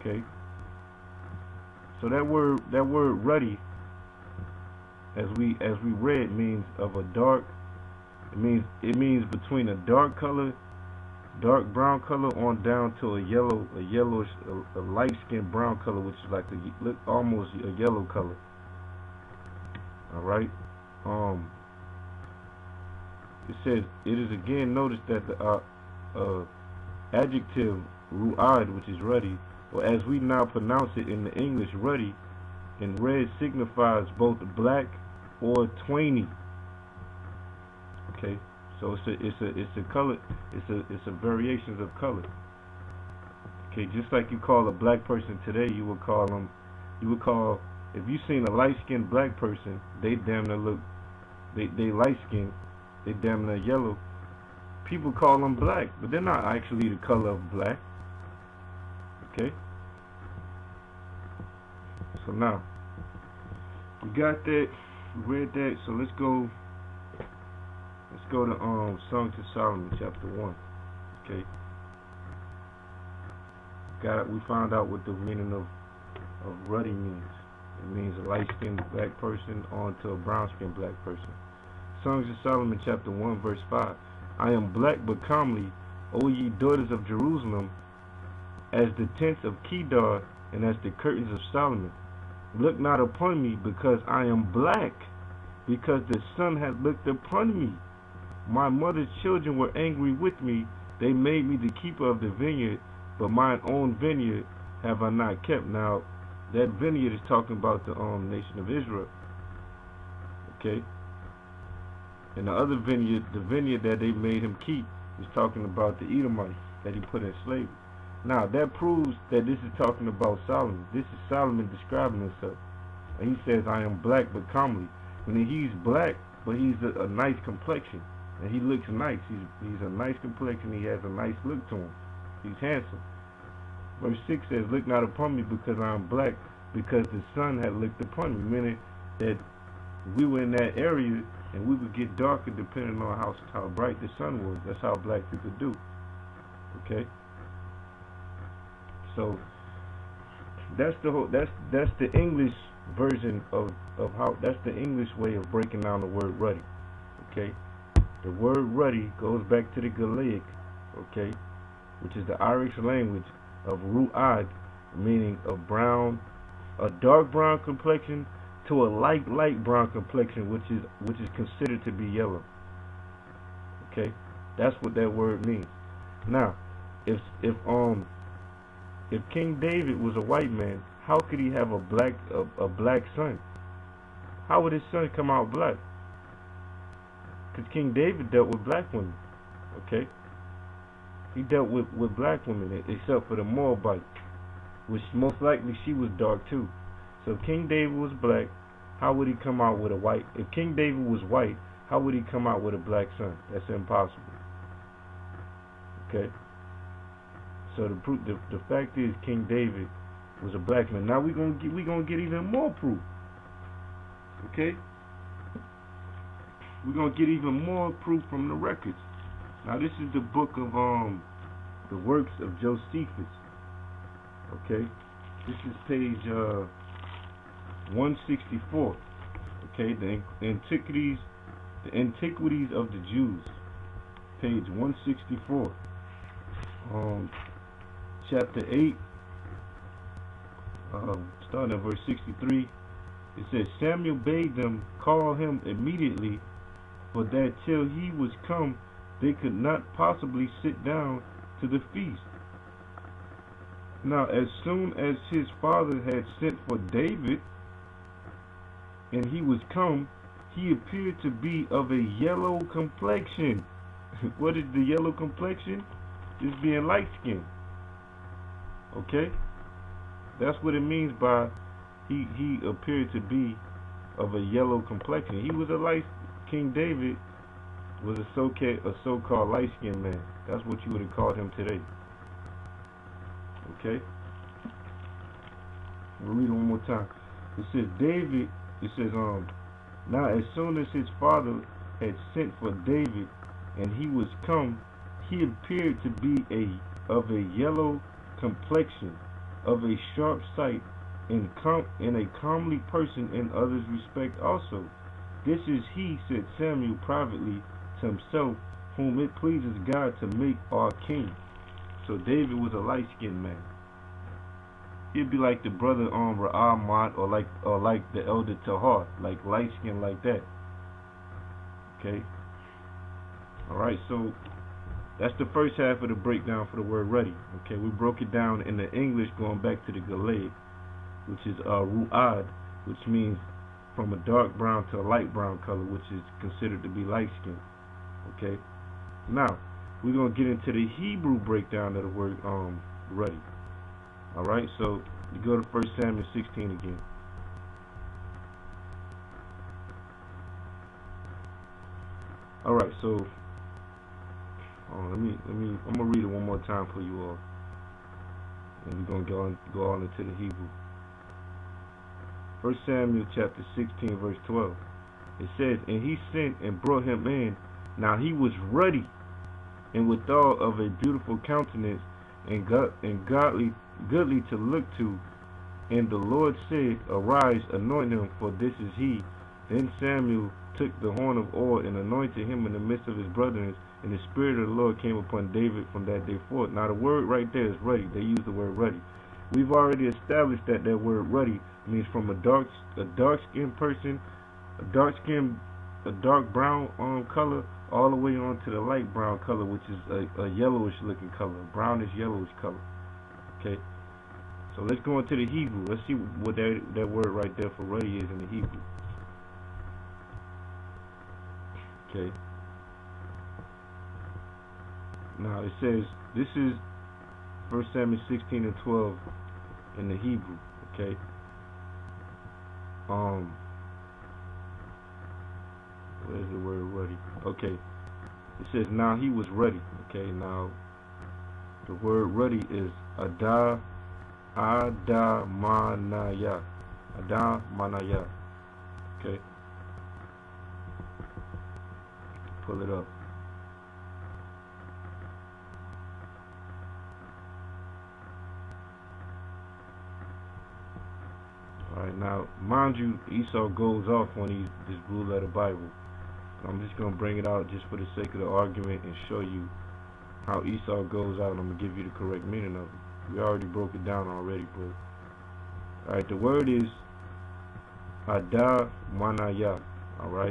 Okay. So that word ruddy, as we read, means of a dark. It means between a dark color, dark brown color, on down to a yellowish, a light skinned brown color, which is like almost a yellow color. All right. It says it is again noticed that the adjective ru'ad, which is ruddy, or as we now pronounce it in the English, ruddy, in red signifies both black or tawny. Okay, so it's a color, it's a variations of color. Okay, just like you call a black person today, you would call if you seen a light-skinned black person, they damn near look, they light-skinned, they damn near yellow. People call them black, but they're not actually the color of black. Okay. So now we got that, we read that. So let's go to Songs of Solomon, chapter 1. Okay. We found out what the meaning of ruddy means. It means a light-skinned black person onto a brown-skinned black person. Songs of Solomon, chapter 1, verse 5. I am black but comely, O ye daughters of Jerusalem, as the tents of Kedar, and as the curtains of Solomon. Look not upon me, because I am black, because the sun hath looked upon me. My mother's children were angry with me. They made me the keeper of the vineyard, but mine own vineyard have I not kept. Now, that vineyard is talking about the nation of Israel. Okay? And the other vineyard, the vineyard that they made him keep, is talking about the Edomites that he put in slavery. Now, that proves that this is talking about Solomon. This is Solomon describing himself. And he says, I am black but comely. When he's black, but he's a nice complexion. And he looks nice. He's a nice complexion. He has a nice look to him. He's handsome. Verse 6 says, look not upon me, because I am black, because the sun had looked upon me. Meaning that we were in that area, and we would get darker depending on how bright the sun was. That's how black people do. Okay? So that's the English version of how, that's the English way of breaking down the word ruddy. Okay? The word ruddy goes back to the Gaelic, okay, which is the Irish language of ru'ad, meaning a dark brown complexion to a light brown complexion, which is considered to be yellow. Okay, that's what that word means. Now, if King David was a white man, how could he have a black son? How would his son come out black? Because King David dealt with black women. Okay, he dealt with black women, except for the Moabite, which most likely she was dark too. So if King David was black, how would he come out with a white? If King David was white, how would he come out with a black son? That's impossible. Okay. So the fact is, King David was a black man. Now we're gonna get even more proof. Okay. We're gonna get even more proof from the records. Now this is the book of the works of Josephus. Okay. This is page 164. Okay, the antiquities of the Jews, page 164. Chapter 8, starting at verse 63. It says, Samuel bade them call him immediately, for that till he was come, they could not possibly sit down to the feast. Now, as soon as his father had sent for David, and he was come, he appeared to be of a yellow complexion. What is the yellow complexion? It's being light-skinned. Okay? That's what it means by he appeared to be of a yellow complexion. He was King David was a so-called light-skinned man. That's what you would have called him today. Okay? We'll read it one more time. It says David, it says now as soon as his father had sent for David and he was come, he appeared to be of a yellow complexion. of a sharp sight, and a comely person in others' respect also. This is he, said Samuel privately to himself, whom it pleases God to make our king. So David was a light-skinned man. He'd be like the brother Ra'amad, or like the elder Tahar, like light-skinned like that. Okay. Alright, so that's the first half of the breakdown for the word ready. Okay, we broke it down in the English going back to the Galed, which is Ru'ad, which means from a dark brown to a light brown color, which is considered to be light skin. Okay, now we're going to get into the Hebrew breakdown of the word ready. Alright, so you go to 1 Samuel 16 again. Alright, so I'm gonna read it one more time for you all, and we're gonna go on into the Hebrew. 1 Samuel chapter 16 verse 12. It says, and he sent and brought him in. Now he was ruddy, and withal of a beautiful countenance, and goodly to look to. And the Lord said, arise, anoint him, for this is he. Then Samuel took the horn of oil and anointed him in the midst of his brethren, and the Spirit of the Lord came upon David from that day forth. Now the word right there is ruddy. They use the word ruddy. We've already established that that word ruddy means from a dark-skinned person, a dark brown color, all the way on to the light brown color, which is a yellowish looking color, brownish yellowish color. Okay, so let's go into the Hebrew. Let's see what that word right there for ruddy is in the Hebrew. Okay. Now it says, this is 1 Samuel 16 and 12 in the Hebrew. Okay. Where's the word ready? Okay. It says, now he was ready. Okay. Now the word ready is adamanaya. Adamanaya. Okay. Pull it up. Alright, now, mind you, Esau goes off on this blue letter Bible. I'm just going to bring it out just for the sake of the argument and show you how Esau goes out, and I'm going to give you the correct meaning of it. We already broke it down already, but alright, the word is Adamanaya. Alright.